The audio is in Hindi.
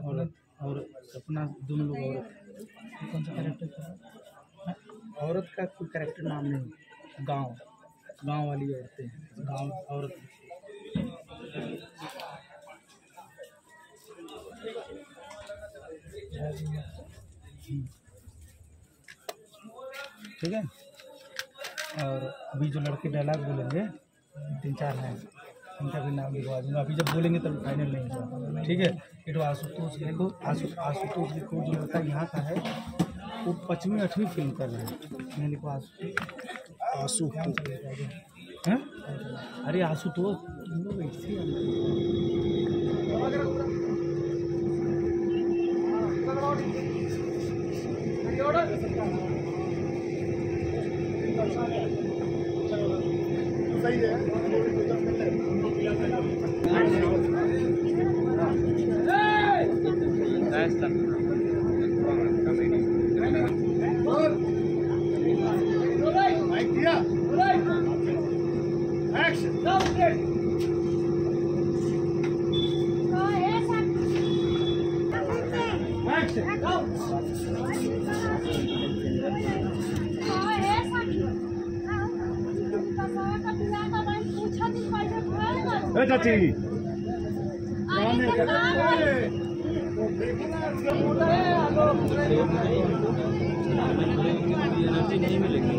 और सपना दोनों लोग औरत। कौन सा कैरेक्टर था? औरत का कोई कैरेक्टर नाम नहीं, गांव वाली औरतें, गांव औरत। ठीक है। और अभी जो लड़के डायलॉग बोलेंगे 3-4 हैं, उनका भी नाम लिखवा दूँगा। अभी जब बोलेंगे तब फाइनल नहीं होगा। ठीक है। ये तो आशुतोष लिखो, आशुतोष लिखो। जो लड़का यहाँ का है वो 5वीं 8वीं फिल्म कर रहा है। मैं लिखो आशुतोष। हैं? अरे आशुतोष तुम लोग ऐसे सही है। चाची नहीं मिलेगी।